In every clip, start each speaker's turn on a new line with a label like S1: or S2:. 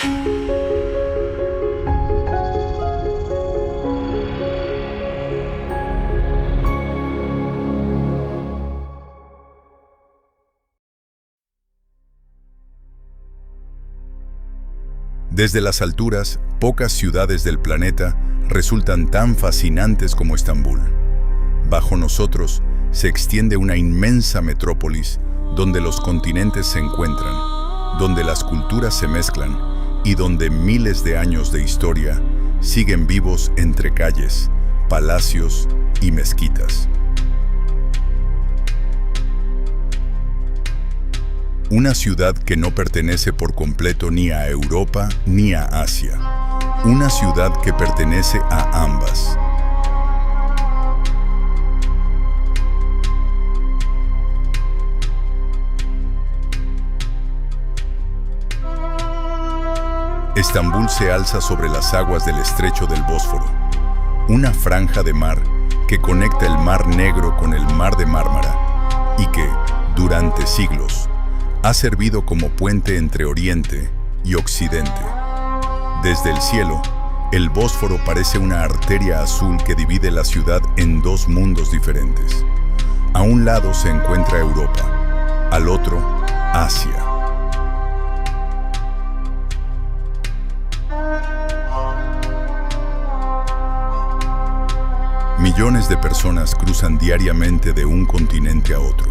S1: Desde las alturas, pocas ciudades del planeta resultan tan fascinantes como Estambul. Bajo nosotros se extiende una inmensa metrópolis donde los continentes se encuentran, donde las culturas se mezclan y donde miles de años de historia siguen vivos entre calles, palacios y mezquitas. Una ciudad que no pertenece por completo ni a Europa ni a Asia. Una ciudad que pertenece a ambas. Estambul se alza sobre las aguas del estrecho del Bósforo, una franja de mar que conecta el Mar Negro con el Mar de Mármara y que, durante siglos, ha servido como puente entre Oriente y Occidente. Desde el cielo, el Bósforo parece una arteria azul que divide la ciudad en dos mundos diferentes. A un lado se encuentra Europa, al otro, Asia. Millones de personas cruzan diariamente de un continente a otro,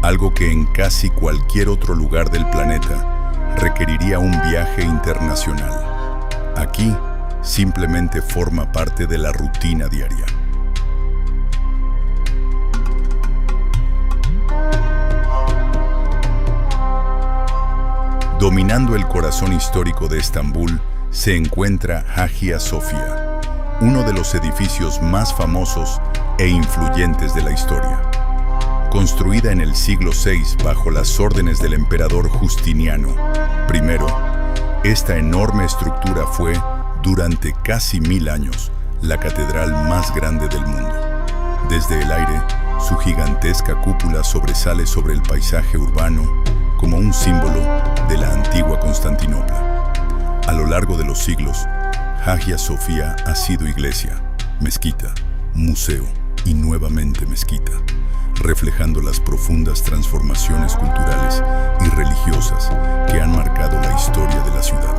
S1: algo que en casi cualquier otro lugar del planeta requeriría un viaje internacional. Aquí simplemente forma parte de la rutina diaria. Dominando el corazón histórico de Estambul se encuentra Hagia Sophia, uno de los edificios más famosos e influyentes de la historia. Construida en el siglo VI bajo las órdenes del emperador Justiniano I, esta enorme estructura fue, durante casi 1000 años, la catedral más grande del mundo. Desde el aire, su gigantesca cúpula sobresale sobre el paisaje urbano como un símbolo de la antigua Constantinopla. A lo largo de los siglos, Hagia Sophia ha sido iglesia, mezquita, museo y nuevamente mezquita, reflejando las profundas transformaciones culturales y religiosas que han marcado la historia de la ciudad.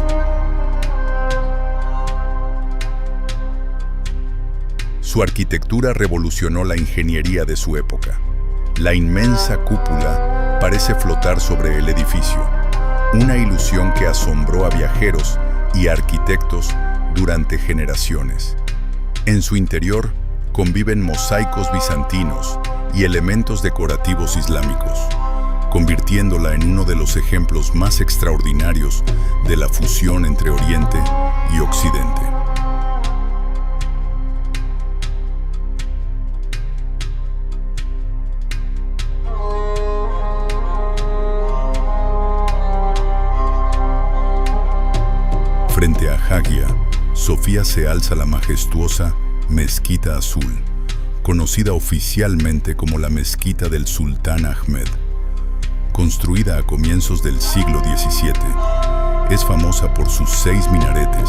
S1: Su arquitectura revolucionó la ingeniería de su época. La inmensa cúpula parece flotar sobre el edificio, una ilusión que asombró a viajeros y arquitectos durante generaciones. En su interior conviven mosaicos bizantinos y elementos decorativos islámicos, convirtiéndola en uno de los ejemplos más extraordinarios de la fusión entre Oriente y Occidente. Frente a Hagia Sophia se alza la majestuosa Mezquita Azul, conocida oficialmente como la Mezquita del Sultán Ahmed. Construida a comienzos del siglo XVII, es famosa por sus 6 minaretes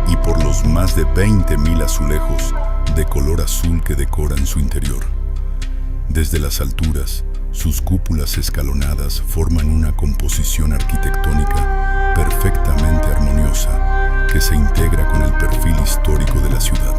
S1: y por los más de 20.000 azulejos de color azul que decoran su interior. Desde las alturas, sus cúpulas escalonadas forman una composición arquitectónica perfectamente armoniosa que se integra con el perfil histórico de la ciudad.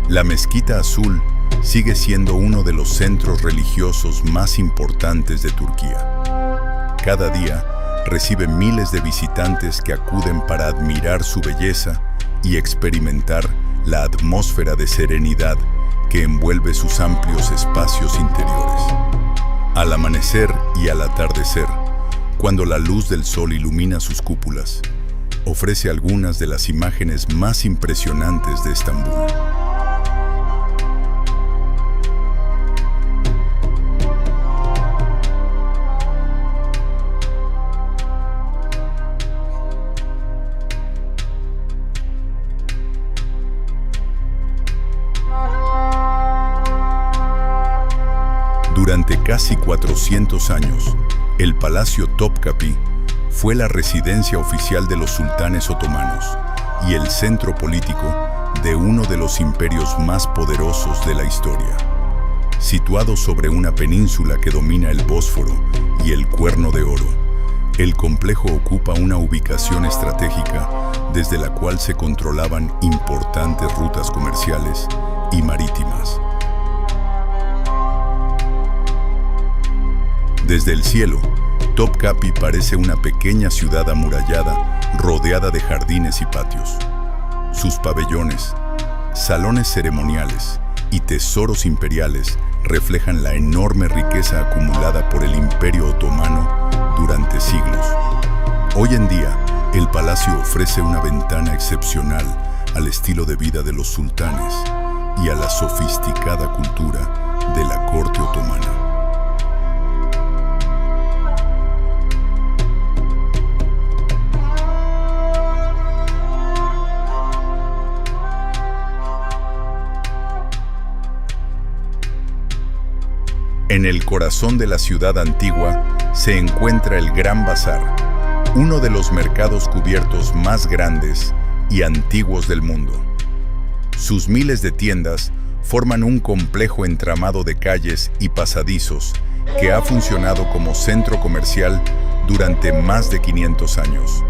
S1: La Mezquita Azul sigue siendo uno de los centros religiosos más importantes de Turquía. Cada día recibe miles de visitantes que acuden para admirar su belleza y experimentar la atmósfera de serenidad que envuelve sus amplios espacios interiores. Al amanecer y al atardecer, cuando la luz del sol ilumina sus cúpulas, ofrece algunas de las imágenes más impresionantes de Estambul. Durante casi 400 años, el Palacio Topkapı fue la residencia oficial de los sultanes otomanos y el centro político de uno de los imperios más poderosos de la historia. Situado sobre una península que domina el Bósforo y el Cuerno de Oro, el complejo ocupa una ubicación estratégica desde la cual se controlaban importantes rutas comerciales y marítimas. Desde el cielo, Topkapı parece una pequeña ciudad amurallada rodeada de jardines y patios. Sus pabellones, salones ceremoniales y tesoros imperiales reflejan la enorme riqueza acumulada por el Imperio Otomano durante siglos. Hoy en día, el palacio ofrece una ventana excepcional al estilo de vida de los sultanes y a la sofisticada cultura de la corte otomana. En el corazón de la ciudad antigua se encuentra el Gran Bazar, uno de los mercados cubiertos más grandes y antiguos del mundo. Sus miles de tiendas forman un complejo entramado de calles y pasadizos que ha funcionado como centro comercial durante más de 500 años.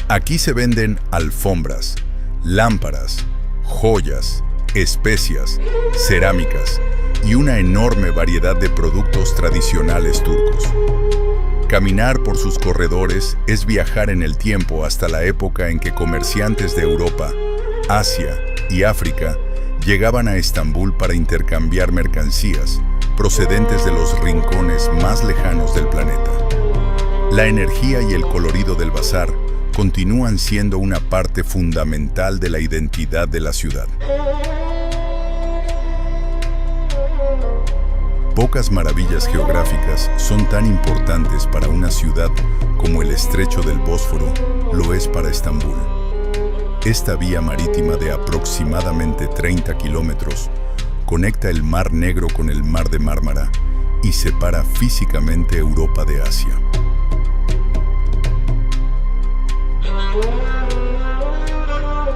S1: Aquí se venden alfombras, lámparas, joyas, especias, cerámicas y una enorme variedad de productos tradicionales turcos. Caminar por sus corredores es viajar en el tiempo hasta la época en que comerciantes de Europa, Asia y África llegaban a Estambul para intercambiar mercancías procedentes de los rincones más lejanos del planeta. La energía y el colorido del bazar continúan siendo una parte fundamental de la identidad de la ciudad. Pocas maravillas geográficas son tan importantes para una ciudad como el estrecho del Bósforo lo es para Estambul. Esta vía marítima de aproximadamente 30 kilómetros conecta el Mar Negro con el Mar de Mármara y separa físicamente Europa de Asia.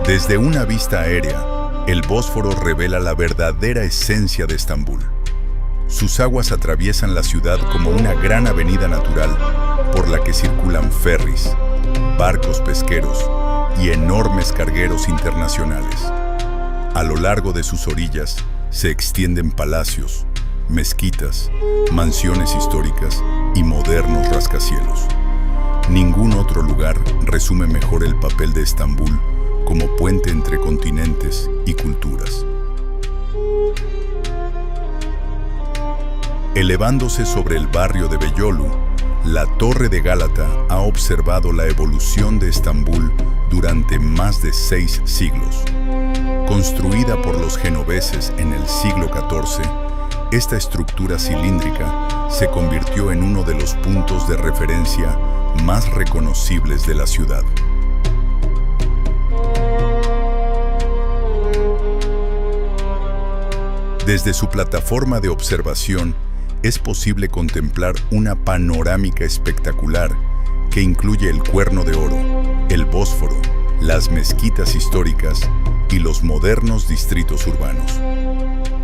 S1: Desde una vista aérea, el Bósforo revela la verdadera esencia de Estambul. Sus aguas atraviesan la ciudad como una gran avenida natural por la que circulan ferries, barcos pesqueros y enormes cargueros internacionales. A lo largo de sus orillas se extienden palacios, mezquitas, mansiones históricas y modernos rascacielos. Ningún otro lugar resume mejor el papel de Estambul como puente entre continentes y culturas. Elevándose sobre el barrio de Beyoğlu, la Torre de Gálata ha observado la evolución de Estambul durante más de 6 siglos. Construida por los genoveses en el siglo XIV, esta estructura cilíndrica se convirtió en uno de los puntos de referencia más reconocibles de la ciudad. Desde su plataforma de observación es posible contemplar una panorámica espectacular que incluye el Cuerno de Oro, el Bósforo, las mezquitas históricas y los modernos distritos urbanos.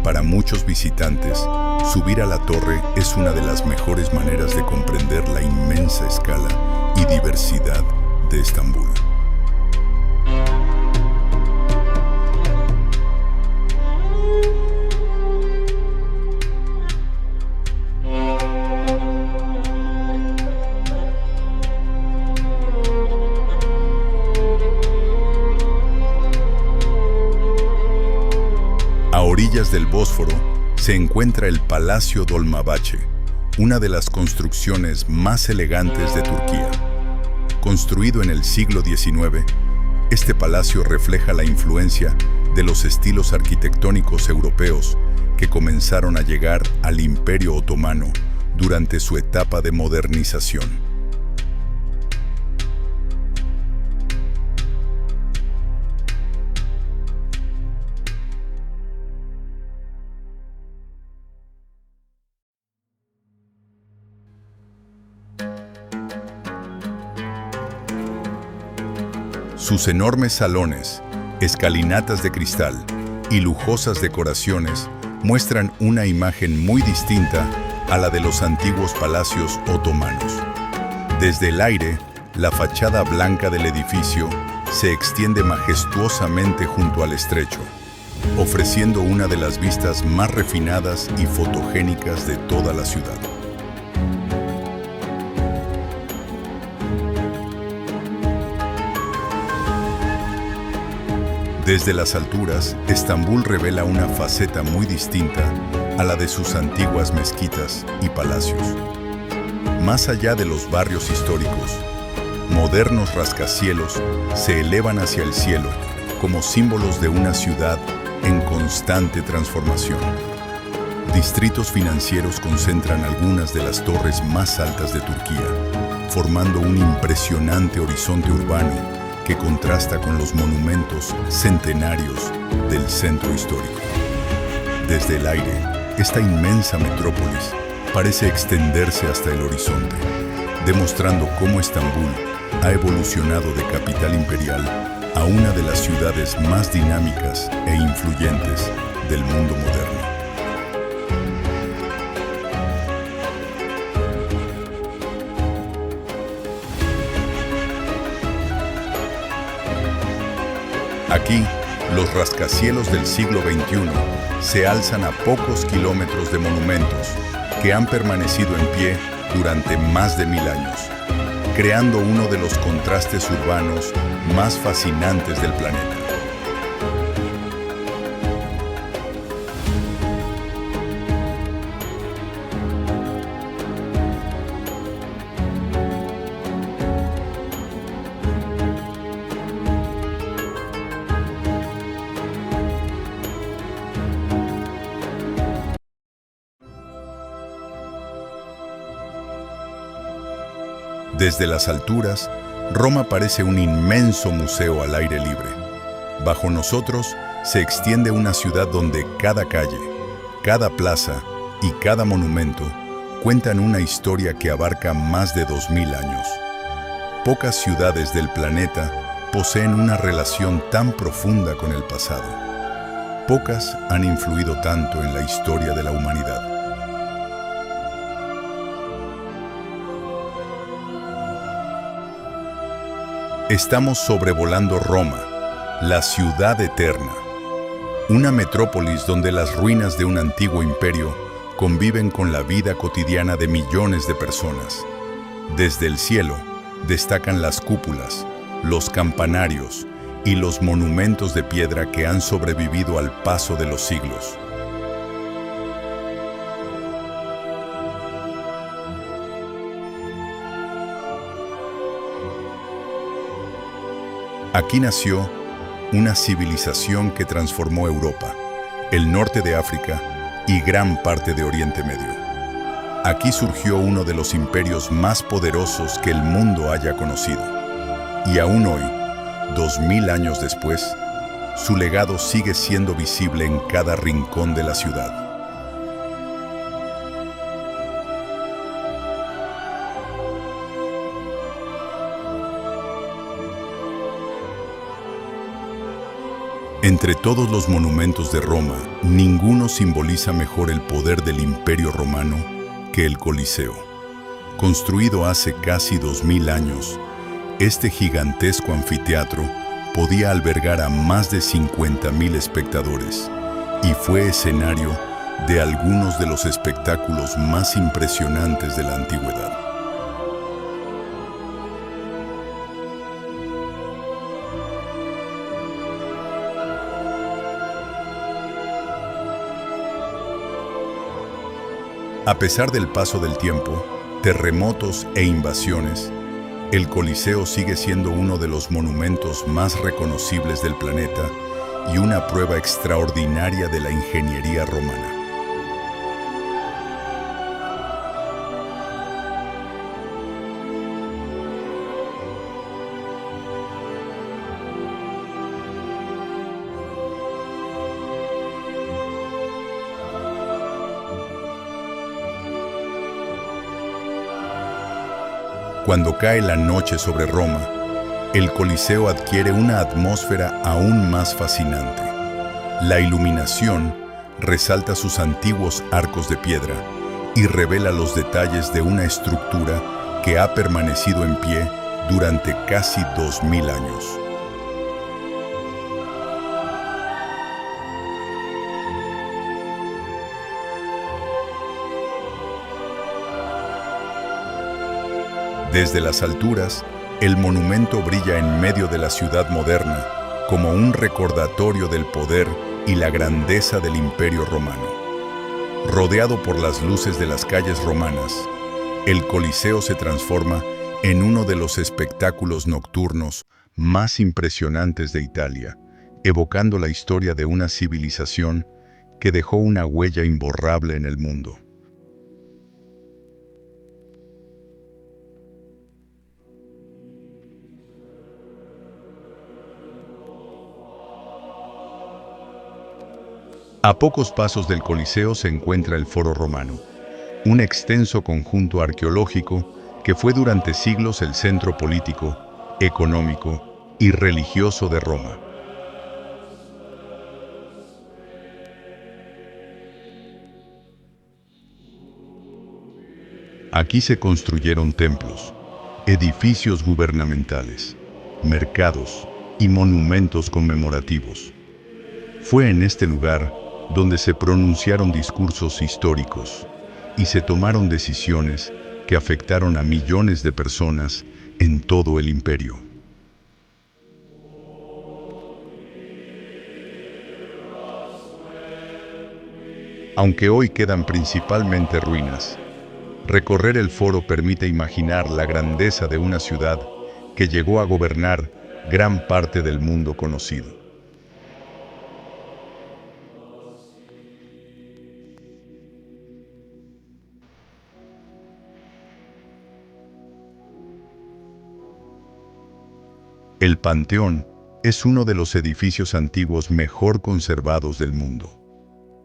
S1: Para muchos visitantes, subir a la torre es una de las mejores maneras de comprender la inmensa escala y diversidad de Estambul. A orillas del Bósforo se encuentra el Palacio Dolmabahce, una de las construcciones más elegantes de Turquía. Construido en el siglo XIX, este palacio refleja la influencia de los estilos arquitectónicos europeos que comenzaron a llegar al Imperio Otomano durante su etapa de modernización. Sus enormes salones, escalinatas de cristal y lujosas decoraciones muestran una imagen muy distinta a la de los antiguos palacios otomanos. Desde el aire, la fachada blanca del edificio se extiende majestuosamente junto al estrecho, ofreciendo una de las vistas más refinadas y fotogénicas de toda la ciudad. Desde las alturas, Estambul revela una faceta muy distinta a la de sus antiguas mezquitas y palacios. Más allá de los barrios históricos, modernos rascacielos se elevan hacia el cielo como símbolos de una ciudad en constante transformación. Distritos financieros concentran algunas de las torres más altas de Turquía, formando un impresionante horizonte urbano que contrasta con los monumentos centenarios del centro histórico. Desde el aire, esta inmensa metrópolis parece extenderse hasta el horizonte, demostrando cómo Estambul ha evolucionado de capital imperial a una de las ciudades más dinámicas e influyentes del mundo moderno. Aquí, los rascacielos del siglo XXI se alzan a pocos kilómetros de monumentos que han permanecido en pie durante más de 1000 años, creando uno de los contrastes urbanos más fascinantes del planeta. Desde las alturas, Roma parece un inmenso museo al aire libre. Bajo nosotros se extiende una ciudad donde cada calle, cada plaza y cada monumento cuentan una historia que abarca más de 2000 años. Pocas ciudades del planeta poseen una relación tan profunda con el pasado. Pocas han influido tanto en la historia de la humanidad. Estamos sobrevolando Roma, la ciudad eterna, una metrópolis donde las ruinas de un antiguo imperio conviven con la vida cotidiana de millones de personas. Desde el cielo destacan las cúpulas, los campanarios y los monumentos de piedra que han sobrevivido al paso de los siglos. Aquí nació una civilización que transformó Europa, el norte de África y gran parte de Oriente Medio. Aquí surgió uno de los imperios más poderosos que el mundo haya conocido. Y aún hoy, 2000 años después, su legado sigue siendo visible en cada rincón de la ciudad. Entre todos los monumentos de Roma, ninguno simboliza mejor el poder del Imperio Romano que el Coliseo. Construido hace casi 2000 años, este gigantesco anfiteatro podía albergar a más de 50.000 espectadores y fue escenario de algunos de los espectáculos más impresionantes de la antigüedad. A pesar del paso del tiempo, terremotos e invasiones, el Coliseo sigue siendo uno de los monumentos más reconocibles del planeta y una prueba extraordinaria de la ingeniería romana. Cuando cae la noche sobre Roma, el Coliseo adquiere una atmósfera aún más fascinante. La iluminación resalta sus antiguos arcos de piedra y revela los detalles de una estructura que ha permanecido en pie durante casi 2000 años. Desde las alturas, el monumento brilla en medio de la ciudad moderna como un recordatorio del poder y la grandeza del Imperio Romano. Rodeado por las luces de las calles romanas, el Coliseo se transforma en uno de los espectáculos nocturnos más impresionantes de Italia, evocando la historia de una civilización que dejó una huella imborrable en el mundo. A pocos pasos del Coliseo se encuentra el Foro Romano, un extenso conjunto arqueológico que fue durante siglos el centro político, económico y religioso de Roma. Aquí se construyeron templos, edificios gubernamentales, mercados y monumentos conmemorativos. Fue en este lugar donde se pronunciaron discursos históricos y se tomaron decisiones que afectaron a millones de personas en todo el imperio. Aunque hoy quedan principalmente ruinas, recorrer el foro permite imaginar la grandeza de una ciudad que llegó a gobernar gran parte del mundo conocido. El Panteón es uno de los edificios antiguos mejor conservados del mundo.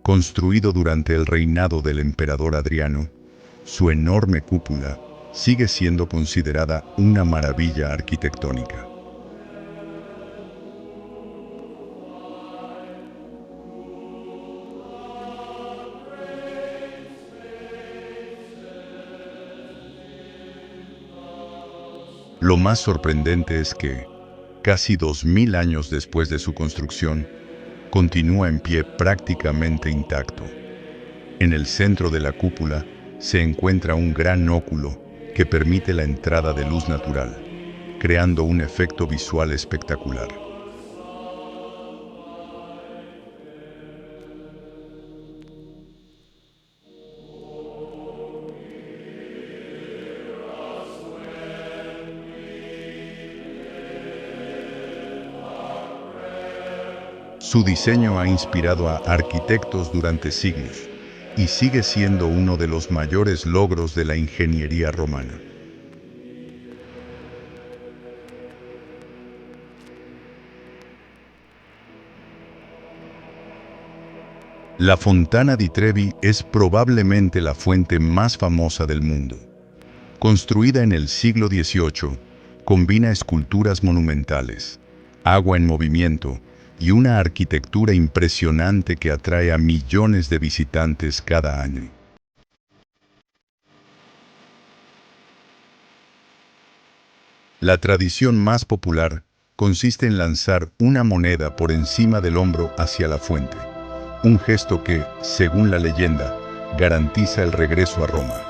S1: Construido durante el reinado del emperador Adriano, su enorme cúpula sigue siendo considerada una maravilla arquitectónica. Lo más sorprendente es que, casi 2000 años después de su construcción, continúa en pie prácticamente intacto. En el centro de la cúpula se encuentra un gran óculo que permite la entrada de luz natural, creando un efecto visual espectacular. Su diseño ha inspirado a arquitectos durante siglos y sigue siendo uno de los mayores logros de la ingeniería romana. La Fontana di Trevi es probablemente la fuente más famosa del mundo. Construida en el siglo XVIII, combina esculturas monumentales, agua en movimiento y una arquitectura impresionante que atrae a millones de visitantes cada año. La tradición más popular consiste en lanzar una moneda por encima del hombro hacia la fuente, un gesto que, según la leyenda, garantiza el regreso a Roma.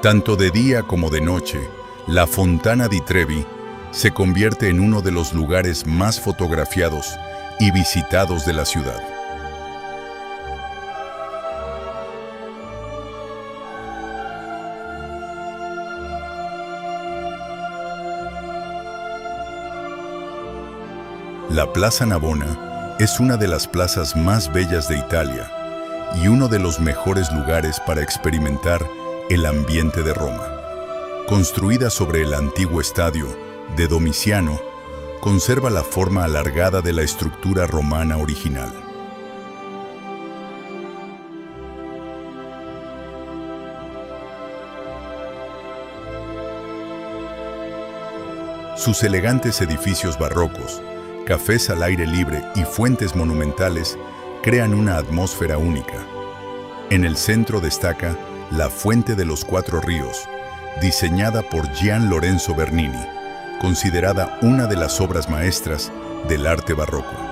S1: Tanto de día como de noche, la Fontana di Trevi se convierte en uno de los lugares más fotografiados y visitados de la ciudad. La Plaza Navona es una de las plazas más bellas de Italia y uno de los mejores lugares para experimentar el ambiente de Roma. Construida sobre el antiguo estadio de Domiciano, conserva la forma alargada de la estructura romana original. Sus elegantes edificios barrocos, cafés al aire libre y fuentes monumentales crean una atmósfera única. En el centro destaca la Fuente de los Cuatro Ríos, diseñada por Gian Lorenzo Bernini, considerada una de las obras maestras del arte barroco.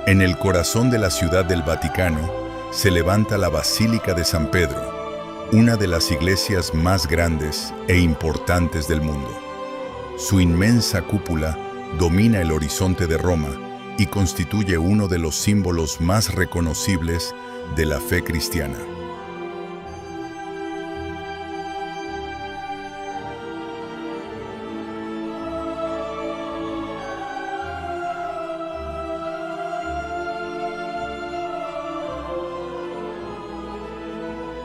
S1: En el corazón de la Ciudad del Vaticano se levanta la Basílica de San Pedro, una de las iglesias más grandes e importantes del mundo. Su inmensa cúpula domina el horizonte de Roma y constituye uno de los símbolos más reconocibles de la fe cristiana.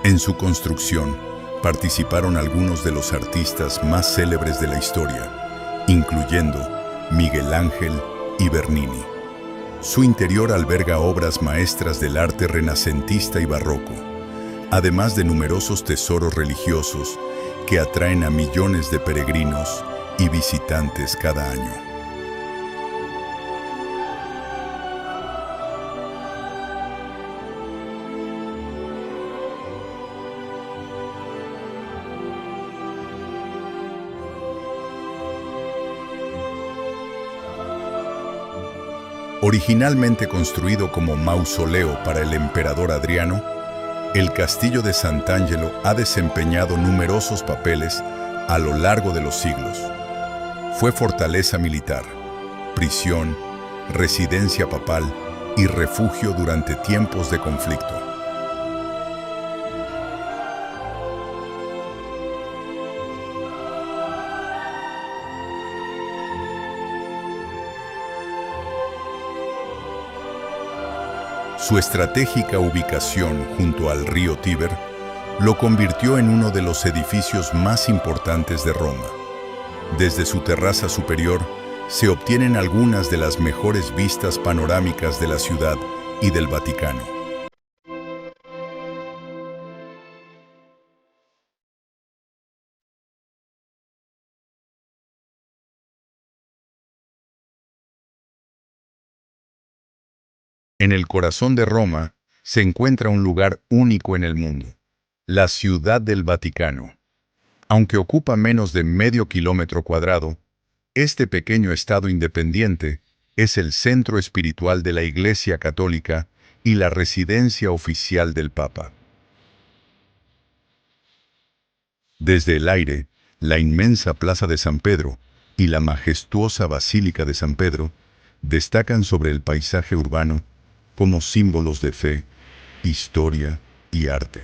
S1: En su construcción participaron algunos de los artistas más célebres de la historia, incluyendo Miguel Ángel y Bernini. Su interior alberga obras maestras del arte renacentista y barroco, además de numerosos tesoros religiosos que atraen a millones de peregrinos y visitantes cada año. Originalmente construido como mausoleo para el emperador Adriano, el castillo de Sant'Angelo ha desempeñado numerosos papeles a lo largo de los siglos. Fue fortaleza militar, prisión, residencia papal y refugio durante tiempos de conflicto. Su estratégica ubicación junto al río Tíber lo convirtió en uno de los edificios más importantes de Roma. Desde su terraza superior se obtienen algunas de las mejores vistas panorámicas de la ciudad y del Vaticano. En el corazón de Roma se encuentra un lugar único en el mundo, la Ciudad del Vaticano. Aunque ocupa menos de medio kilómetro cuadrado, este pequeño estado independiente es el centro espiritual de la Iglesia Católica y la residencia oficial del Papa. Desde el aire, la inmensa Plaza de San Pedro y la majestuosa Basílica de San Pedro destacan sobre el paisaje urbano como símbolos de fe, historia y arte.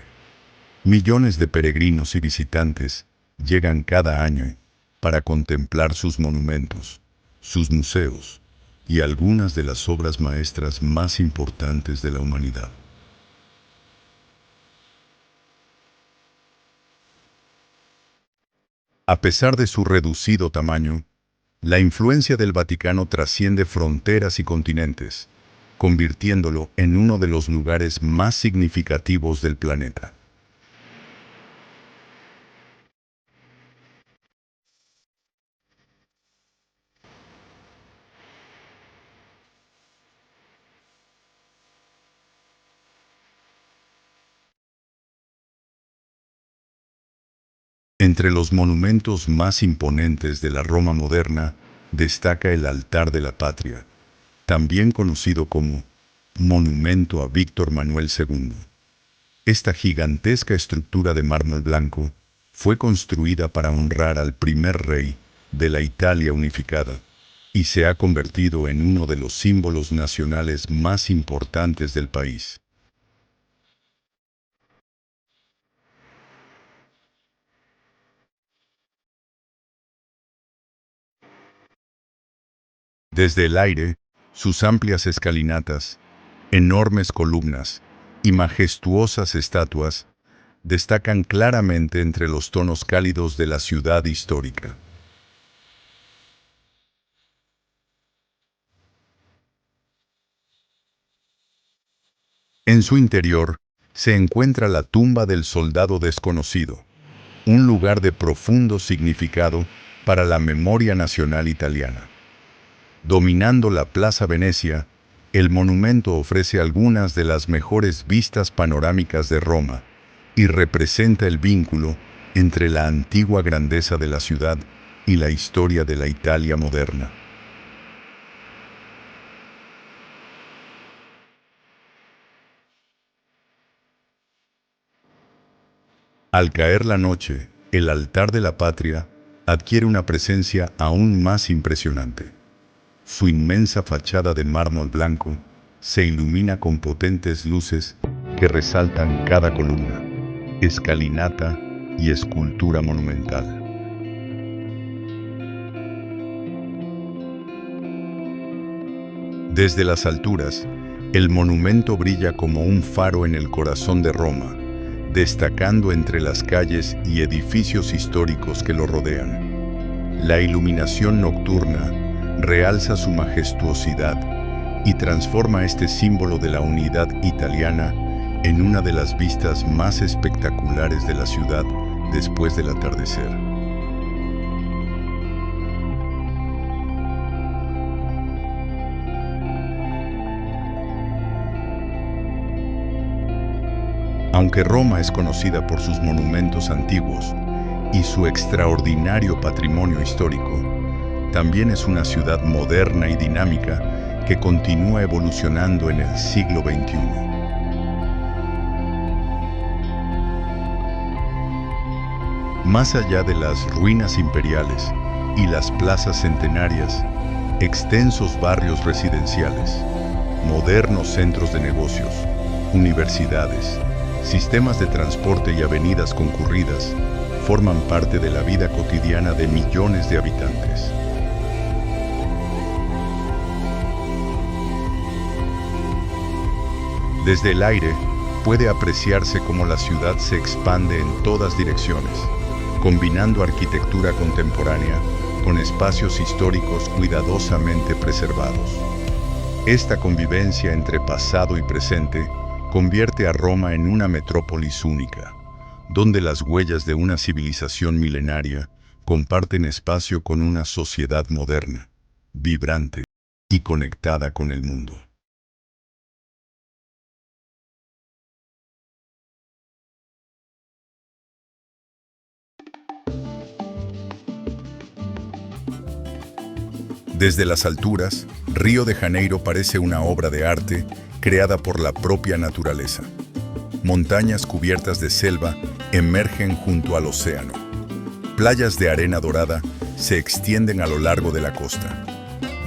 S1: Millones de peregrinos y visitantes llegan cada año para contemplar sus monumentos, sus museos y algunas de las obras maestras más importantes de la humanidad. A pesar de su reducido tamaño, la influencia del Vaticano trasciende fronteras y continentes, convirtiéndolo en uno de los lugares más significativos del planeta. Entre los monumentos más imponentes de la Roma moderna, destaca el Altar de la Patria, también conocido como Monumento a Víctor Manuel II. Esta gigantesca estructura de mármol blanco fue construida para honrar al primer rey de la Italia unificada y se ha convertido en uno de los símbolos nacionales más importantes del país. Desde el aire, sus amplias escalinatas, enormes columnas y majestuosas estatuas destacan claramente entre los tonos cálidos de la ciudad histórica. En su interior se encuentra la tumba del soldado desconocido, un lugar de profundo significado para la memoria nacional italiana. Dominando la Plaza Venecia, el monumento ofrece algunas de las mejores vistas panorámicas de Roma y representa el vínculo entre la antigua grandeza de la ciudad y la historia de la Italia moderna. Al caer la noche, el altar de la patria adquiere una presencia aún más impresionante. Su inmensa fachada de mármol blanco se ilumina con potentes luces que resaltan cada columna, escalinata y escultura monumental. Desde las alturas, el monumento brilla como un faro en el corazón de Roma, destacando entre las calles y edificios históricos que lo rodean. La iluminación nocturna realza su majestuosidad y transforma este símbolo de la unidad italiana en una de las vistas más espectaculares de la ciudad después del atardecer. Aunque Roma es conocida por sus monumentos antiguos y su extraordinario patrimonio histórico, también es una ciudad moderna y dinámica que continúa evolucionando en el siglo XXI. Más allá de las ruinas imperiales y las plazas centenarias, extensos barrios residenciales, modernos centros de negocios, universidades, sistemas de transporte y avenidas concurridas forman parte de la vida cotidiana de millones de habitantes. Desde el aire puede apreciarse cómo la ciudad se expande en todas direcciones, combinando arquitectura contemporánea con espacios históricos cuidadosamente preservados. Esta convivencia entre pasado y presente convierte a Roma en una metrópolis única, donde las huellas de una civilización milenaria comparten espacio con una sociedad moderna, vibrante y conectada con el mundo. Desde las alturas, Río de Janeiro parece una obra de arte creada por la propia naturaleza. Montañas cubiertas de selva emergen junto al océano. Playas de arena dorada se extienden a lo largo de la costa.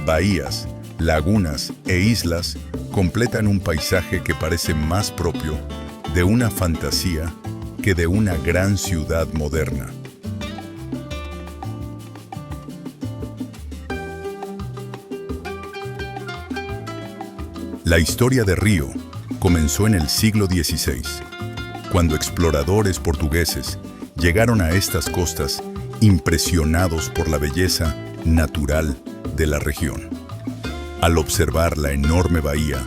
S1: Bahías, lagunas e islas completan un paisaje que parece más propio de una fantasía que de una gran ciudad moderna. La historia de Río comenzó en el siglo XVI, cuando exploradores portugueses llegaron a estas costas impresionados por la belleza natural de la región. Al observar la enorme bahía,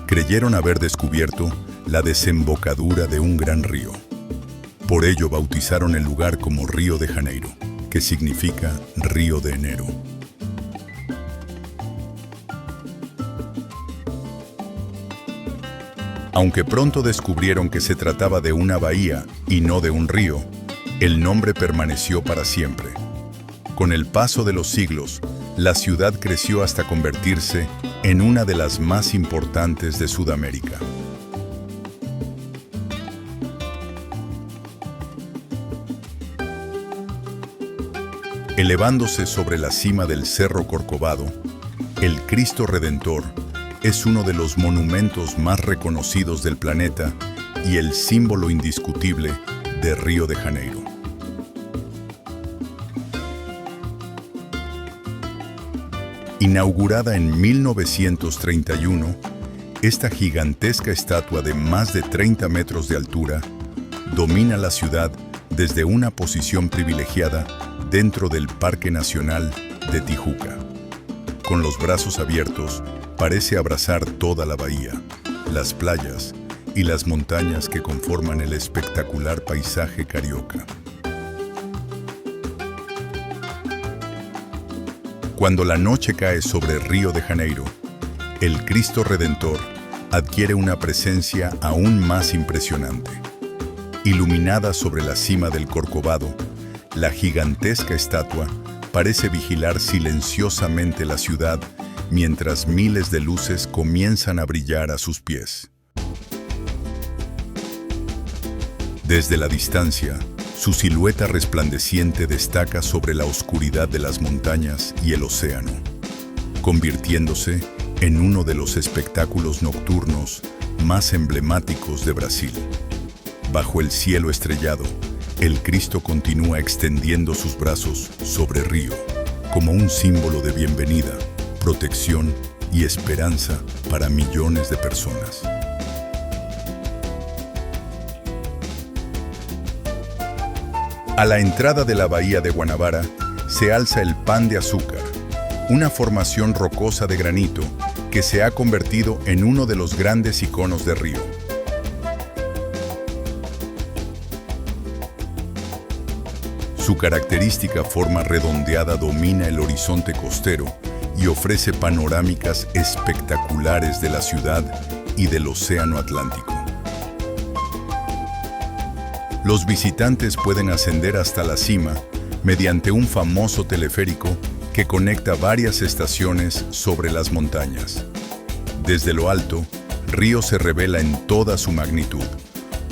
S1: creyeron haber descubierto la desembocadura de un gran río. Por ello bautizaron el lugar como Río de Janeiro, que significa Río de Enero. Aunque pronto descubrieron que se trataba de una bahía y no de un río, el nombre permaneció para siempre. Con el paso de los siglos, la ciudad creció hasta convertirse en una de las más importantes de Sudamérica. Elevándose sobre la cima del Cerro Corcovado, el Cristo Redentor es uno de los monumentos más reconocidos del planeta y el símbolo indiscutible de Río de Janeiro. Inaugurada en 1931, esta gigantesca estatua de más de 30 metros de altura domina la ciudad desde una posición privilegiada dentro del Parque Nacional de Tijuca. Con los brazos abiertos, parece abrazar toda la bahía, las playas y las montañas que conforman el espectacular paisaje carioca. Cuando la noche cae sobre Río de Janeiro, el Cristo Redentor adquiere una presencia aún más impresionante. Iluminada sobre la cima del Corcovado, la gigantesca estatua parece vigilar silenciosamente la ciudad mientras miles de luces comienzan a brillar a sus pies. Desde la distancia, su silueta resplandeciente destaca sobre la oscuridad de las montañas y el océano, convirtiéndose en uno de los espectáculos nocturnos más emblemáticos de Brasil. Bajo el cielo estrellado, el Cristo continúa extendiendo sus brazos sobre Río, como un símbolo de bienvenida, protección y esperanza para millones de personas. A la entrada de la bahía de Guanabara se alza el Pan de Azúcar, una formación rocosa de granito que se ha convertido en uno de los grandes iconos de Río. Su característica forma redondeada domina el horizonte costero y ofrece panorámicas espectaculares de la ciudad y del océano Atlántico. Los visitantes pueden ascender hasta la cima mediante un famoso teleférico que conecta varias estaciones sobre las montañas. Desde lo alto, Río se revela en toda su magnitud,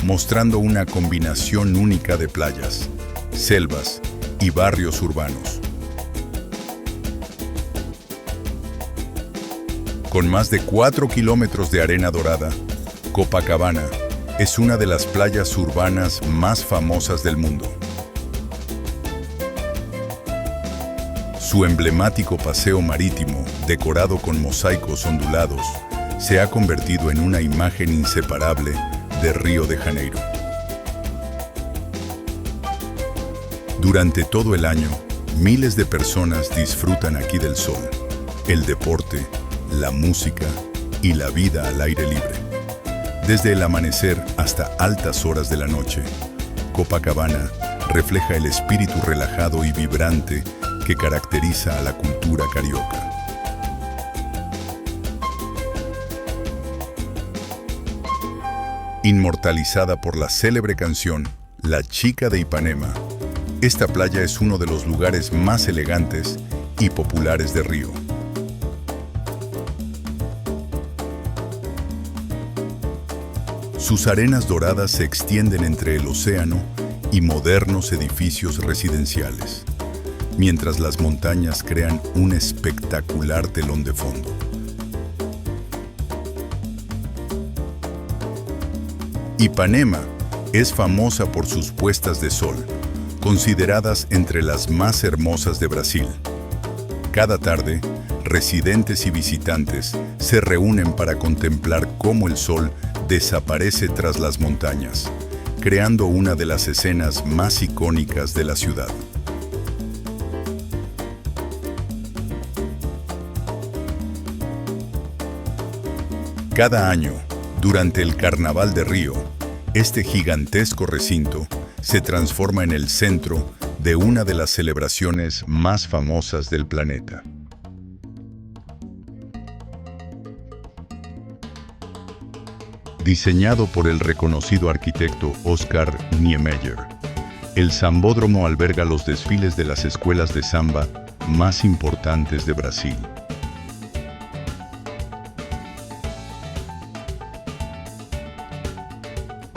S1: mostrando una combinación única de playas, selvas y barrios urbanos. Con más de 4 kilómetros de arena dorada, Copacabana es una de las playas urbanas más famosas del mundo. Su emblemático paseo marítimo, decorado con mosaicos ondulados, se ha convertido en una imagen inseparable de Río de Janeiro. Durante todo el año, miles de personas disfrutan aquí del sol, el deporte, la música y la vida al aire libre. Desde el amanecer hasta altas horas de la noche, Copacabana refleja el espíritu relajado y vibrante que caracteriza a la cultura carioca. Inmortalizada por la célebre canción La Chica de Ipanema, esta playa es uno de los lugares más elegantes y populares de Río. Sus arenas doradas se extienden entre el océano y modernos edificios residenciales, mientras las montañas crean un espectacular telón de fondo. Ipanema es famosa por sus puestas de sol, consideradas entre las más hermosas de Brasil. Cada tarde, residentes y visitantes se reúnen para contemplar cómo el sol desaparece tras las montañas, creando una de las escenas más icónicas de la ciudad. Cada año, durante el Carnaval de Río, este gigantesco recinto se transforma en el centro de una de las celebraciones más famosas del planeta. Diseñado por el reconocido arquitecto Oscar Niemeyer, el Sambódromo alberga los desfiles de las escuelas de samba más importantes de Brasil.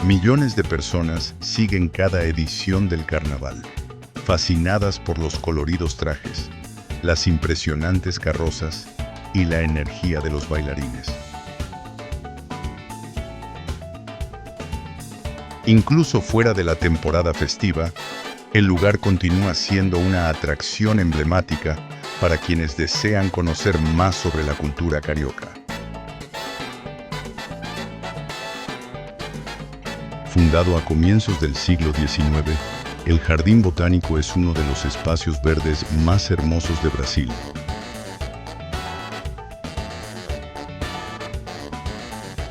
S1: Millones de personas siguen cada edición del carnaval, fascinadas por los coloridos trajes, las impresionantes carrozas y la energía de los bailarines. Incluso fuera de la temporada festiva, el lugar continúa siendo una atracción emblemática para quienes desean conocer más sobre la cultura carioca. Fundado a comienzos del siglo XIX, el Jardín Botánico es uno de los espacios verdes más hermosos de Brasil.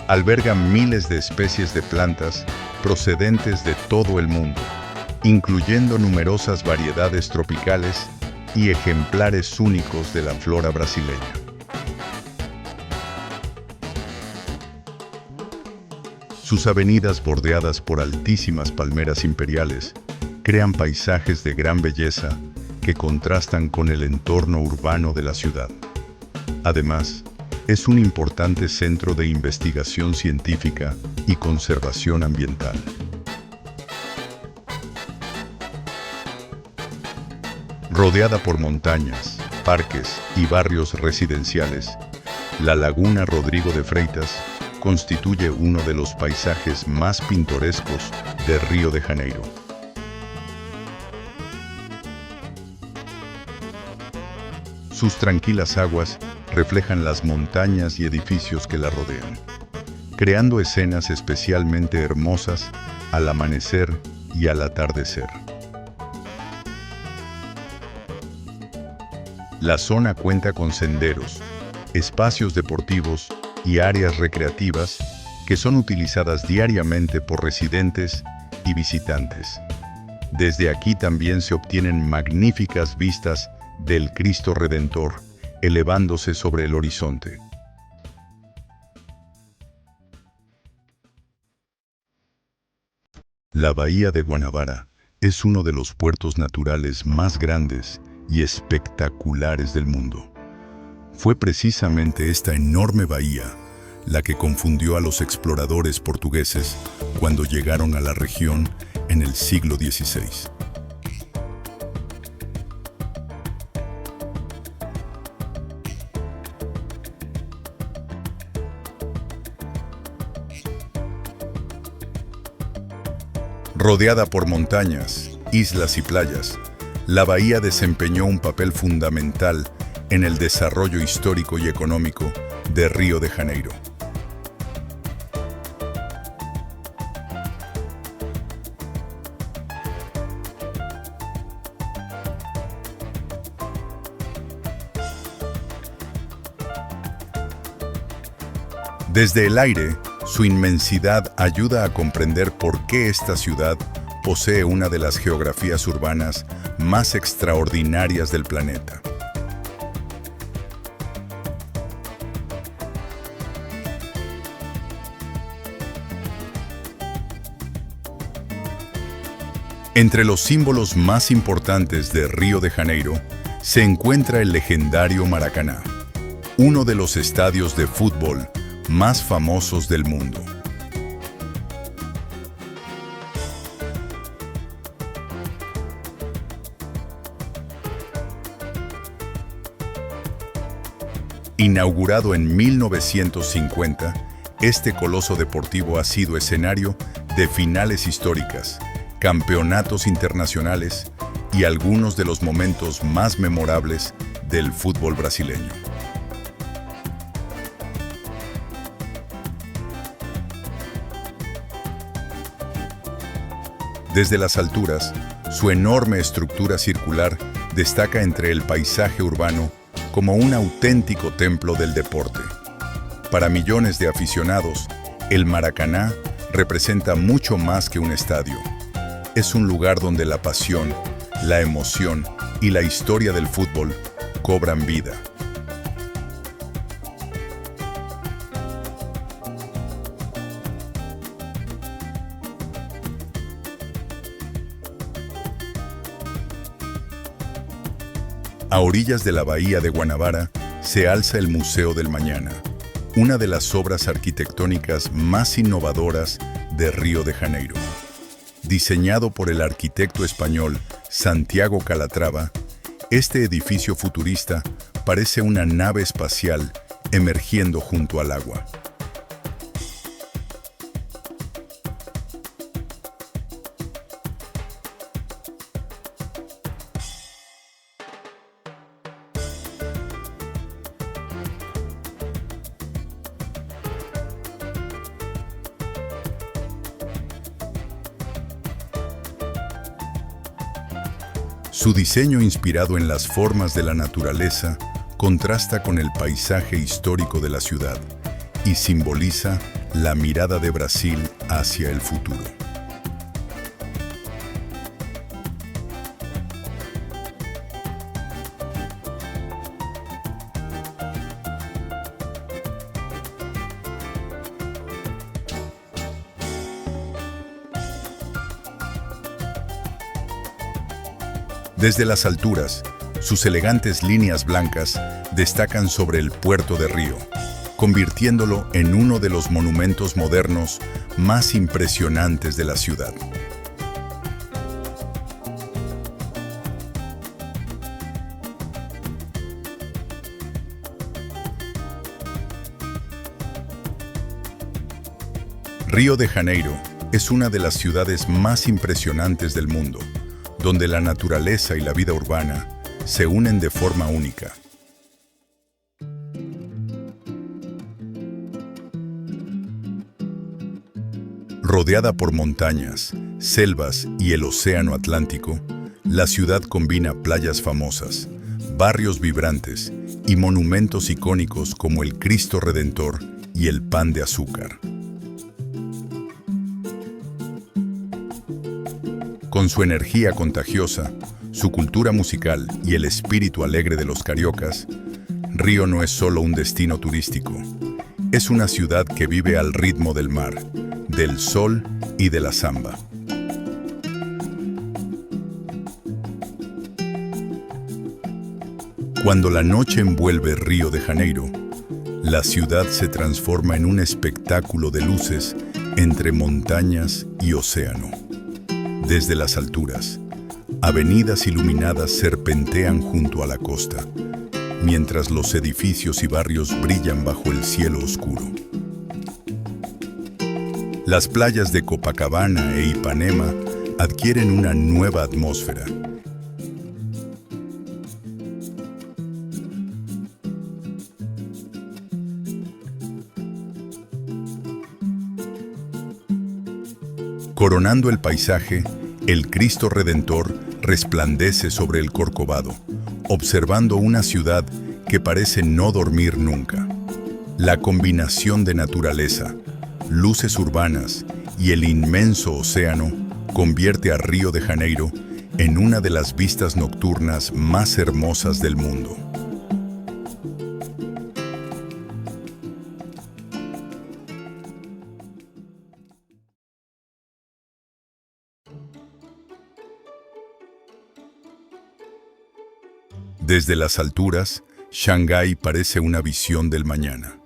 S1: Alberga miles de especies de plantas procedentes de todo el mundo, incluyendo numerosas variedades tropicales y ejemplares únicos de la flora brasileña. Sus avenidas bordeadas por altísimas palmeras imperiales crean paisajes de gran belleza que contrastan con el entorno urbano de la ciudad. Además, es un importante centro de investigación científica y conservación ambiental. Rodeada por montañas, parques y barrios residenciales, la Laguna Rodrigo de Freitas constituye uno de los paisajes más pintorescos de Río de Janeiro. Sus tranquilas aguas reflejan las montañas y edificios que la rodean, creando escenas especialmente hermosas al amanecer y al atardecer. La zona cuenta con senderos, espacios deportivos y áreas recreativas que son utilizadas diariamente por residentes y visitantes. Desde aquí también se obtienen magníficas vistas del Cristo Redentor, elevándose sobre el horizonte. La Bahía de Guanabara es uno de los puertos naturales más grandes y espectaculares del mundo. Fue precisamente esta enorme bahía la que confundió a los exploradores portugueses cuando llegaron a la región en el siglo XVI. Rodeada por montañas, islas y playas, la bahía desempeñó un papel fundamental en el desarrollo histórico y económico de Río de Janeiro. Desde el aire, su inmensidad ayuda a comprender por qué esta ciudad posee una de las geografías urbanas más extraordinarias del planeta. Entre los símbolos más importantes de Río de Janeiro se encuentra el legendario Maracaná, uno de los estadios de fútbol más famosos del mundo. Inaugurado en 1950, este coloso deportivo ha sido escenario de finales históricas, campeonatos internacionales y algunos de los momentos más memorables del fútbol brasileño. Desde las alturas, su enorme estructura circular destaca entre el paisaje urbano como un auténtico templo del deporte. Para millones de aficionados, el Maracaná representa mucho más que un estadio. Es un lugar donde la pasión, la emoción y la historia del fútbol cobran vida. A orillas de la bahía de Guanabara se alza el Museo del Mañana, una de las obras arquitectónicas más innovadoras de Río de Janeiro. Diseñado por el arquitecto español Santiago Calatrava, este edificio futurista parece una nave espacial emergiendo junto al agua. Su diseño, inspirado en las formas de la naturaleza, contrasta con el paisaje histórico de la ciudad y simboliza la mirada de Brasil hacia el futuro. Desde las alturas, sus elegantes líneas blancas destacan sobre el puerto de Río, convirtiéndolo en uno de los monumentos modernos más impresionantes de la ciudad. Río de Janeiro es una de las ciudades más impresionantes del mundo, donde la naturaleza y la vida urbana se unen de forma única. Rodeada por montañas, selvas y el océano Atlántico, la ciudad combina playas famosas, barrios vibrantes y monumentos icónicos como el Cristo Redentor y el Pan de Azúcar. Con su energía contagiosa, su cultura musical y el espíritu alegre de los cariocas, Río no es solo un destino turístico, es una ciudad que vive al ritmo del mar, del sol y de la samba. Cuando la noche envuelve Río de Janeiro, la ciudad se transforma en un espectáculo de luces entre montañas y océano. Desde las alturas, avenidas iluminadas serpentean junto a la costa, mientras los edificios y barrios brillan bajo el cielo oscuro. Las playas de Copacabana e Ipanema adquieren una nueva atmósfera. Coronando el paisaje, el Cristo Redentor resplandece sobre el Corcovado, observando una ciudad que parece no dormir nunca. La combinación de naturaleza, luces urbanas y el inmenso océano convierte a Río de Janeiro en una de las vistas nocturnas más hermosas del mundo. Desde las alturas, Shanghái parece una visión del mañana.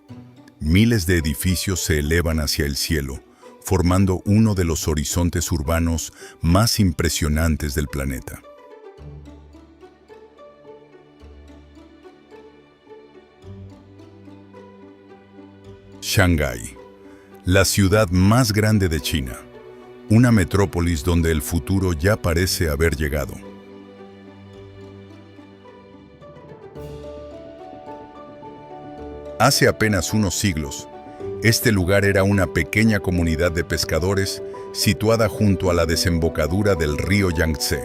S1: Miles de edificios se elevan hacia el cielo, formando uno de los horizontes urbanos más impresionantes del planeta. Shanghái, la ciudad más grande de China, una metrópolis donde el futuro ya parece haber llegado. Hace apenas unos siglos, este lugar era una pequeña comunidad de pescadores situada junto a la desembocadura del río Yangtze.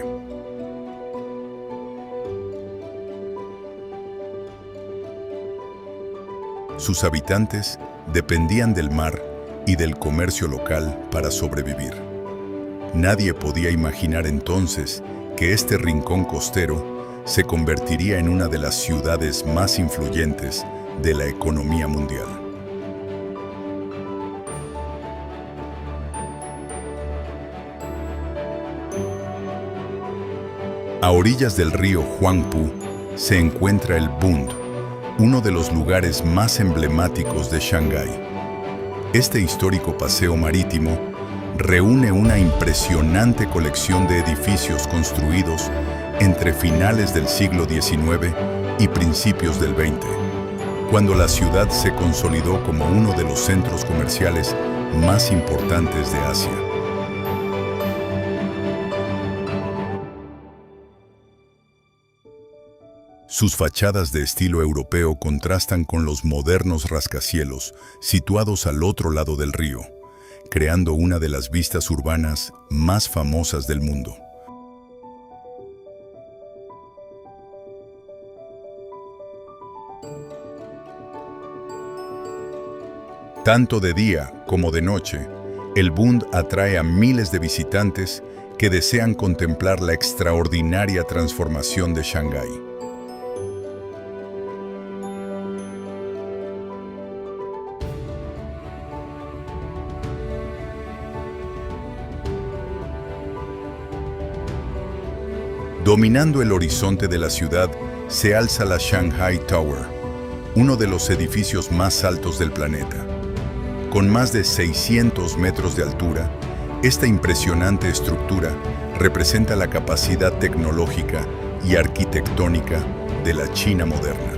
S1: Sus habitantes dependían del mar y del comercio local para sobrevivir. Nadie podía imaginar entonces que este rincón costero se convertiría en una de las ciudades más influyentes de la economía mundial. A orillas del río Huangpu se encuentra el Bund, uno de los lugares más emblemáticos de Shanghái. Este histórico paseo marítimo reúne una impresionante colección de edificios construidos entre finales del siglo XIX y principios del XX, cuando la ciudad se consolidó como uno de los centros comerciales más importantes de Asia. Sus fachadas de estilo europeo contrastan con los modernos rascacielos situados al otro lado del río, creando una de las vistas urbanas más famosas del mundo. Tanto de día como de noche, el Bund atrae a miles de visitantes que desean contemplar la extraordinaria transformación de Shanghái. Dominando el horizonte de la ciudad se alza la Shanghai Tower, uno de los edificios más altos del planeta. Con más de 600 metros de altura, esta impresionante estructura representa la capacidad tecnológica y arquitectónica de la China moderna.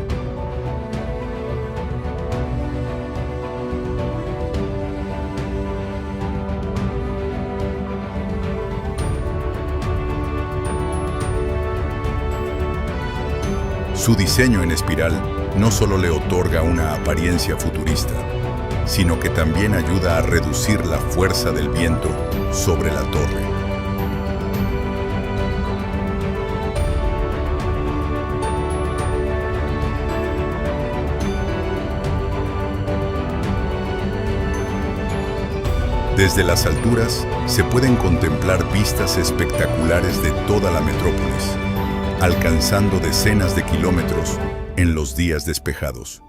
S1: Su diseño en espiral no solo le otorga una apariencia futurista, sino que también ayuda a reducir la fuerza del viento sobre la torre. Desde las alturas se pueden contemplar vistas espectaculares de toda la metrópolis, alcanzando decenas de kilómetros en los días despejados.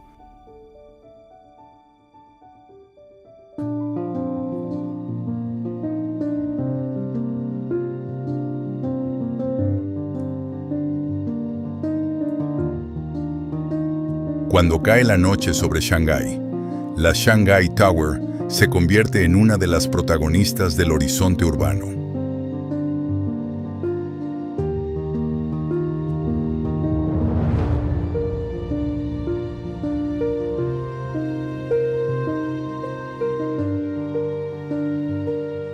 S1: Cuando cae la noche sobre Shanghái, la Shanghai Tower se convierte en una de las protagonistas del horizonte urbano.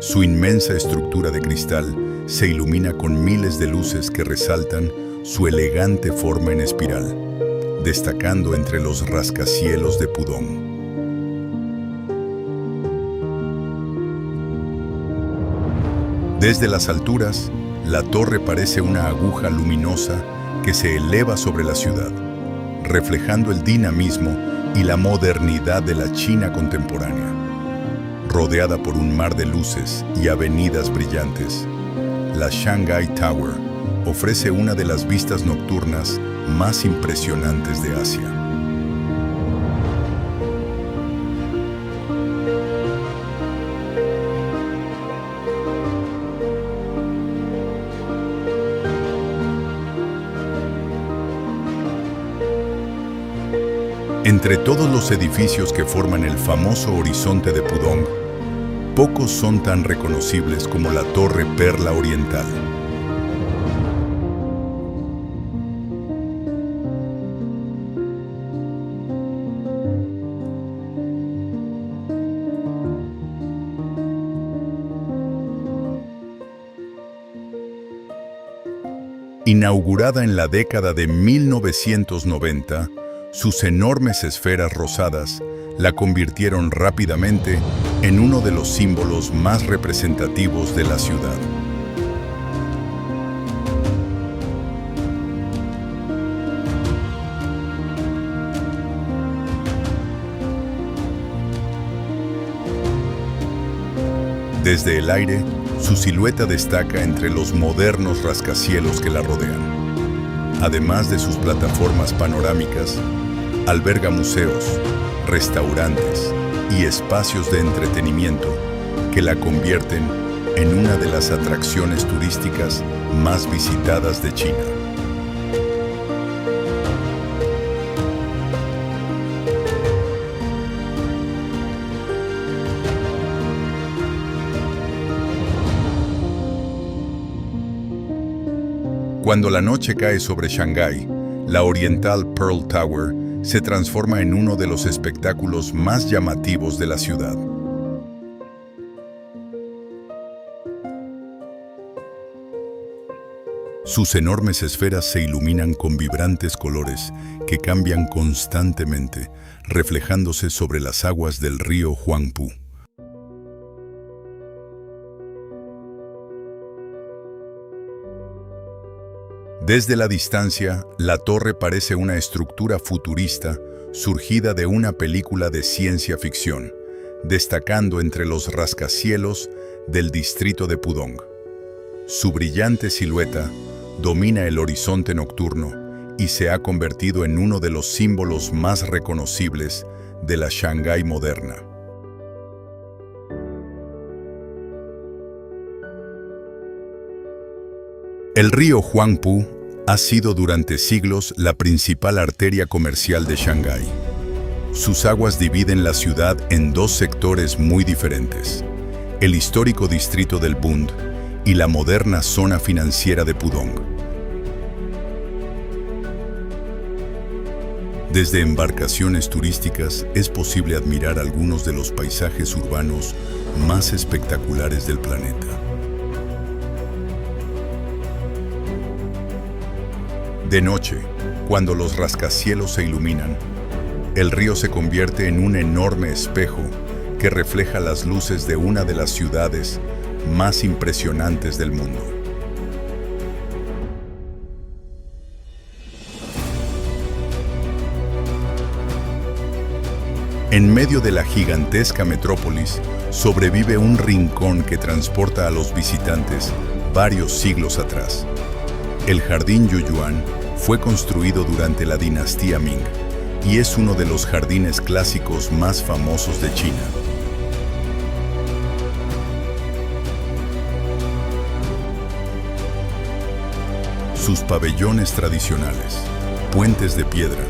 S1: Su inmensa estructura de cristal se ilumina con miles de luces que resaltan su elegante forma en espiral, destacando entre los rascacielos de Pudong. Desde las alturas, la torre parece una aguja luminosa que se eleva sobre la ciudad, reflejando el dinamismo y la modernidad de la China contemporánea. Rodeada por un mar de luces y avenidas brillantes, la Shanghai Tower ofrece una de las vistas nocturnas más impresionantes de Asia. Entre todos los edificios que forman el famoso horizonte de Pudong, pocos son tan reconocibles como la Torre Perla Oriental. Inaugurada en la década de 1990, sus enormes esferas rosadas la convirtieron rápidamente en uno de los símbolos más representativos de la ciudad. Desde el aire, su silueta destaca entre los modernos rascacielos que la rodean. Además de sus plataformas panorámicas, alberga museos, restaurantes y espacios de entretenimiento que la convierten en una de las atracciones turísticas más visitadas de China. Cuando la noche cae sobre Shanghái, la Oriental Pearl Tower se transforma en uno de los espectáculos más llamativos de la ciudad. Sus enormes esferas se iluminan con vibrantes colores que cambian constantemente, reflejándose sobre las aguas del río Huangpu. Desde la distancia, la torre parece una estructura futurista surgida de una película de ciencia ficción, destacando entre los rascacielos del distrito de Pudong. Su brillante silueta domina el horizonte nocturno y se ha convertido en uno de los símbolos más reconocibles de la Shanghái moderna. El río Huangpu ha sido durante siglos la principal arteria comercial de Shanghái. Sus aguas dividen la ciudad en dos sectores muy diferentes: el histórico distrito del Bund y la moderna zona financiera de Pudong. Desde embarcaciones turísticas es posible admirar algunos de los paisajes urbanos más espectaculares del planeta. De noche, cuando los rascacielos se iluminan, el río se convierte en un enorme espejo que refleja las luces de una de las ciudades más impresionantes del mundo. En medio de la gigantesca metrópolis sobrevive un rincón que transporta a los visitantes varios siglos atrás. El Jardín Yuyuan fue construido durante la dinastía Ming y es uno de los jardines clásicos más famosos de China. Sus pabellones tradicionales, puentes de piedra,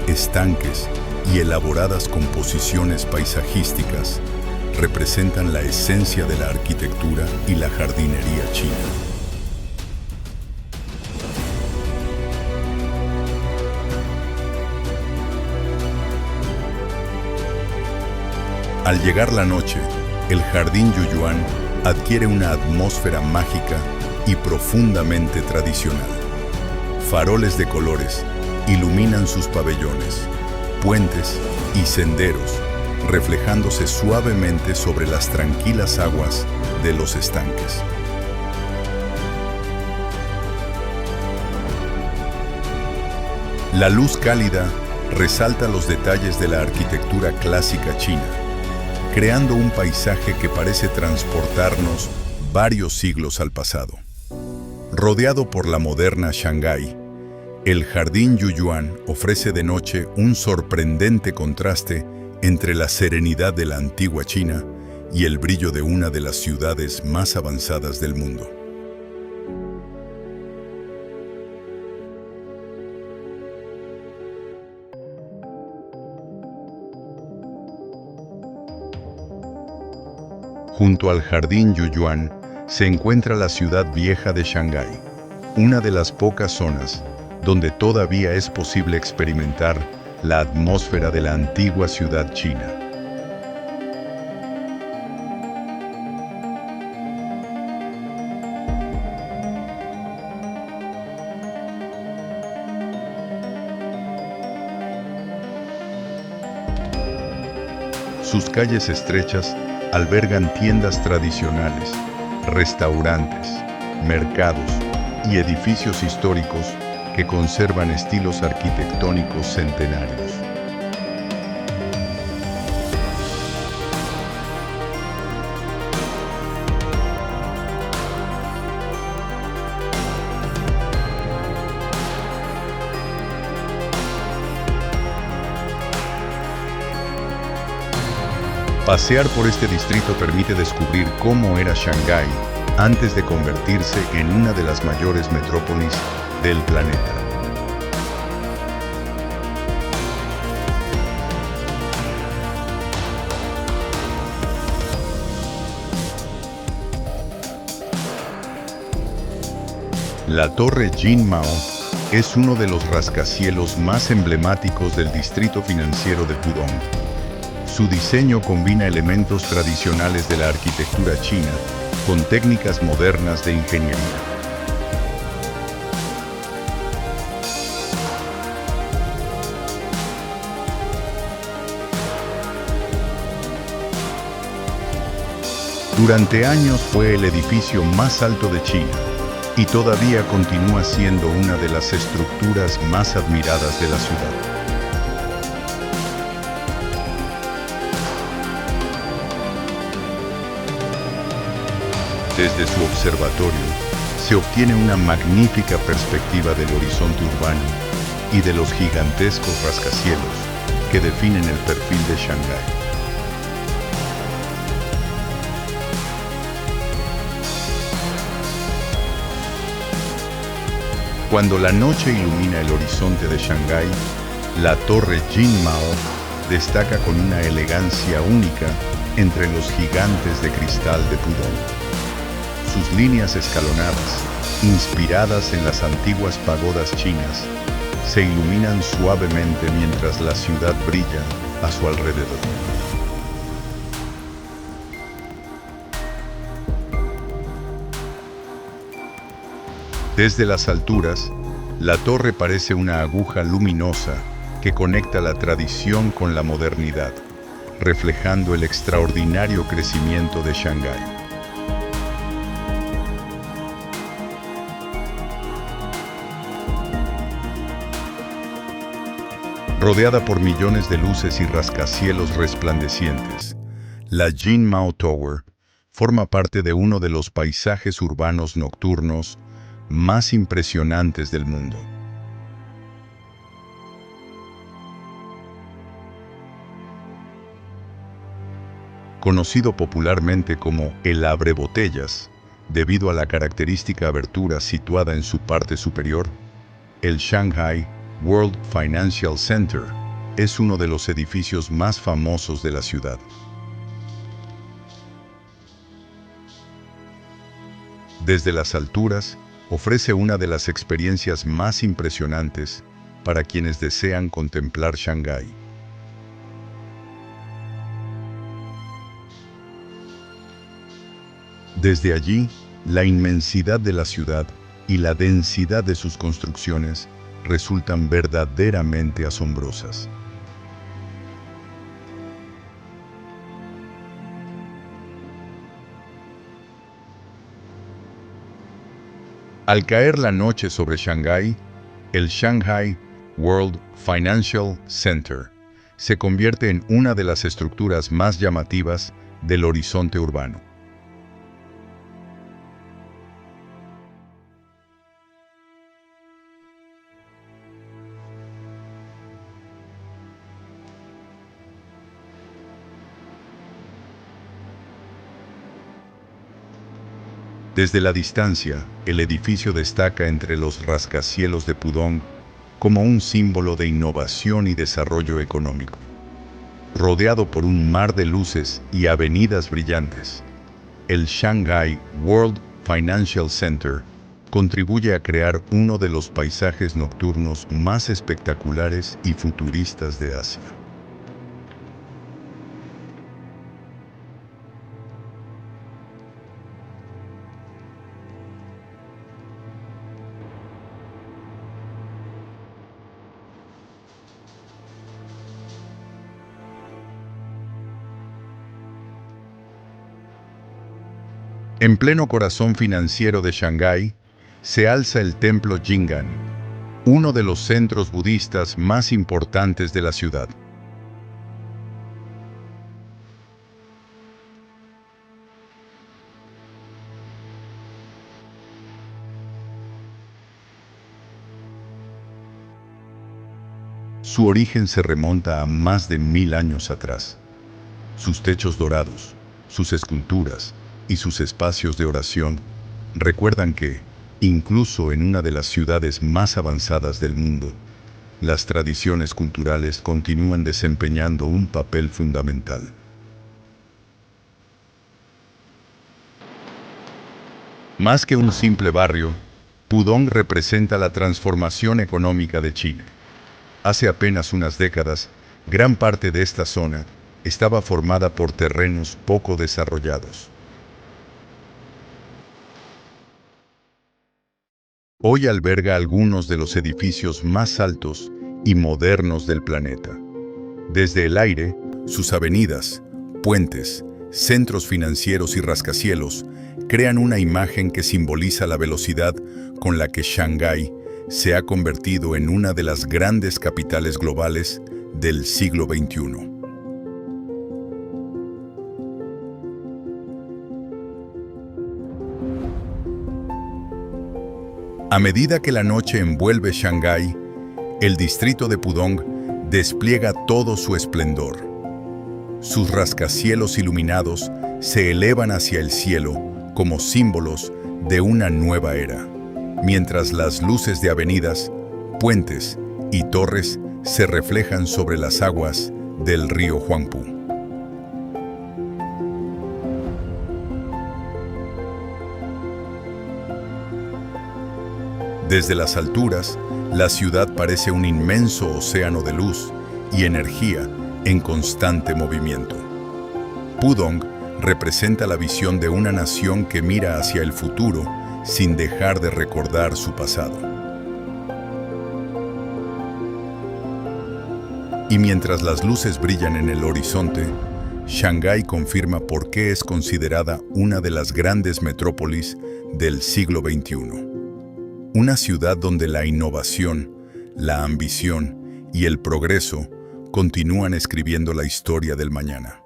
S1: estanques y elaboradas composiciones paisajísticas representan la esencia de la arquitectura y la jardinería china. Al llegar la noche, el Jardín Yuyuan adquiere una atmósfera mágica y profundamente tradicional. Faroles de colores iluminan sus pabellones, puentes y senderos, reflejándose suavemente sobre las tranquilas aguas de los estanques. La luz cálida resalta los detalles de la arquitectura clásica china, creando un paisaje que parece transportarnos varios siglos al pasado. Rodeado por la moderna Shanghái, el Jardín Yuyuan ofrece de noche un sorprendente contraste entre la serenidad de la antigua China y el brillo de una de las ciudades más avanzadas del mundo. Junto al Jardín Yuyuan se encuentra la ciudad vieja de Shanghái, una de las pocas zonas donde todavía es posible experimentar la atmósfera de la antigua ciudad china. Sus calles estrechas albergan tiendas tradicionales, restaurantes, mercados y edificios históricos que conservan estilos arquitectónicos centenarios. Pasear por este distrito permite descubrir cómo era Shanghái antes de convertirse en una de las mayores metrópolis del planeta. La Torre Jin Mao es uno de los rascacielos más emblemáticos del distrito financiero de Pudong. Su diseño combina elementos tradicionales de la arquitectura china con técnicas modernas de ingeniería. Durante años fue el edificio más alto de China y todavía continúa siendo una de las estructuras más admiradas de la ciudad. Desde su observatorio, se obtiene una magnífica perspectiva del horizonte urbano y de los gigantescos rascacielos que definen el perfil de Shanghái. Cuando la noche ilumina el horizonte de Shanghái, la torre Jinmao destaca con una elegancia única entre los gigantes de cristal de Pudong. Sus líneas escalonadas, inspiradas en las antiguas pagodas chinas, se iluminan suavemente mientras la ciudad brilla a su alrededor. Desde las alturas, la torre parece una aguja luminosa que conecta la tradición con la modernidad, reflejando el extraordinario crecimiento de Shanghái. Rodeada por millones de luces y rascacielos resplandecientes, la Jinmao Tower forma parte de uno de los paisajes urbanos nocturnos más impresionantes del mundo. Conocido popularmente como el abrebotellas, debido a la característica abertura situada en su parte superior, el Shanghai World Financial Center es uno de los edificios más famosos de la ciudad. Desde las alturas, ofrece una de las experiencias más impresionantes para quienes desean contemplar Shanghái. Desde allí, la inmensidad de la ciudad y la densidad de sus construcciones resultan verdaderamente asombrosas. Al caer la noche sobre Shanghái, el Shanghai World Financial Center se convierte en una de las estructuras más llamativas del horizonte urbano. Desde la distancia, el edificio destaca entre los rascacielos de Pudong como un símbolo de innovación y desarrollo económico. Rodeado por un mar de luces y avenidas brillantes, el Shanghai World Financial Center contribuye a crear uno de los paisajes nocturnos más espectaculares y futuristas de Asia. En pleno corazón financiero de Shanghái, se alza el templo Jingan, uno de los centros budistas más importantes de la ciudad. Su origen se remonta a más de 1000 años atrás. Sus techos dorados, sus esculturas y sus espacios de oración recuerdan que, incluso en una de las ciudades más avanzadas del mundo, las tradiciones culturales continúan desempeñando un papel fundamental. Más que un simple barrio, Pudong representa la transformación económica de China. Hace apenas unas décadas, gran parte de esta zona estaba formada por terrenos poco desarrollados. Hoy alberga algunos de los edificios más altos y modernos del planeta. Desde el aire, sus avenidas, puentes, centros financieros y rascacielos crean una imagen que simboliza la velocidad con la que Shanghái se ha convertido en una de las grandes capitales globales del siglo XXI. A medida que la noche envuelve Shanghái, el distrito de Pudong despliega todo su esplendor. Sus rascacielos iluminados se elevan hacia el cielo como símbolos de una nueva era, mientras las luces de avenidas, puentes y torres se reflejan sobre las aguas del río Huangpu. Desde las alturas, la ciudad parece un inmenso océano de luz y energía en constante movimiento. Pudong representa la visión de una nación que mira hacia el futuro sin dejar de recordar su pasado. Y mientras las luces brillan en el horizonte, Shanghái confirma por qué es considerada una de las grandes metrópolis del siglo XXI. Una ciudad donde la innovación, la ambición y el progreso continúan escribiendo la historia del mañana.